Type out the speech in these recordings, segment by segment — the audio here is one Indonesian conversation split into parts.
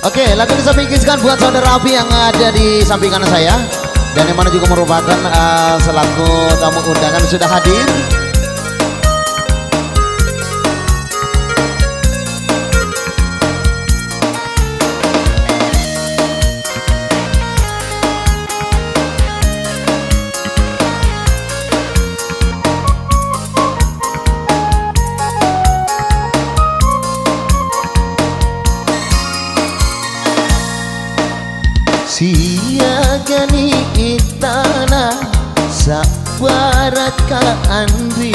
Oke, lagu ini saya bingkiskan buat saudara Api yang ada di samping kanan saya, dan yang mana juga merupakan selaku tamu undangan sudah hadir. Siagani itana sabaraka andri,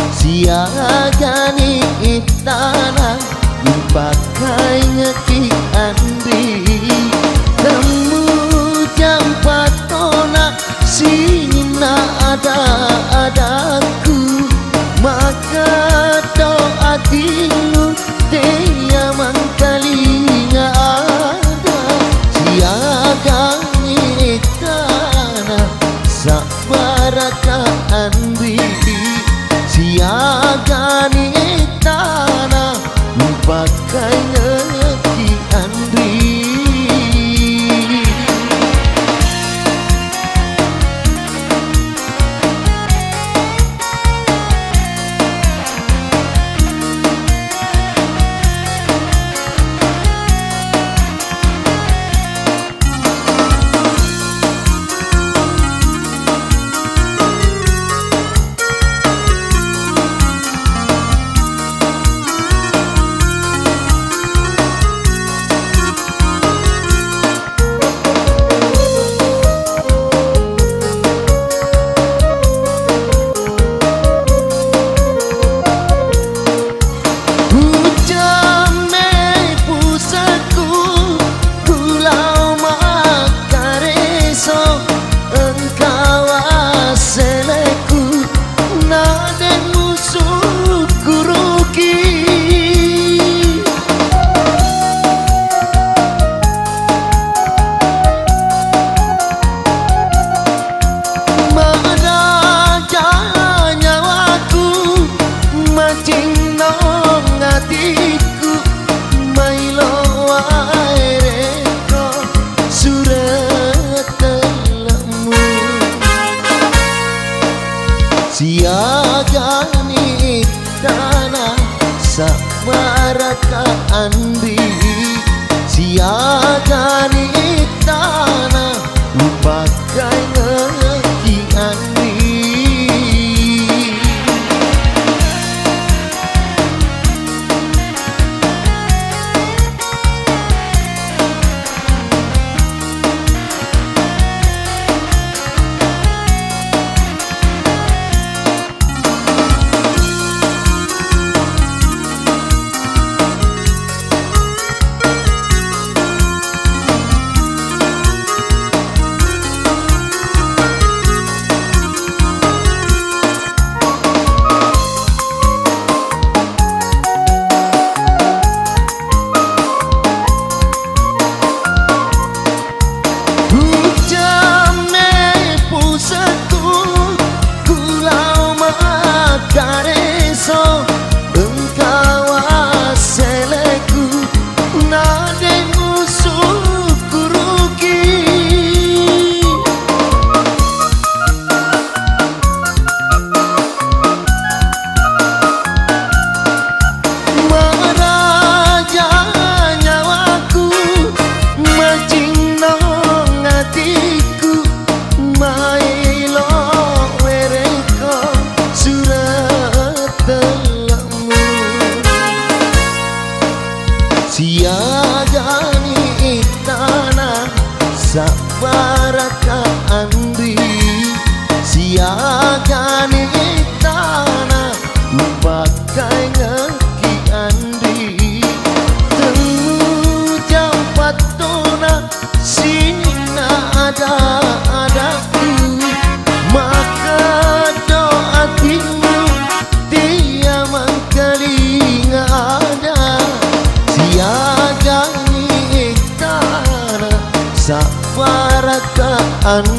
siagani itana dipakai ngeki andri, temu jam patona sina adaku, maka doa dinu dia mangkalinga ada. Siagani tanah sabaraka andri, siagani tanah pakai ngeki andri. Siagani tanah sabaraka andri, siagani tanah pakai ngeki andri. Siagani tanah sabaraka andri, siagani tanah pakai ngeki andri, temu jam patona sina adaku, maka doa timu dia mangkalinga ada. Siagani tanah sabaraka andri.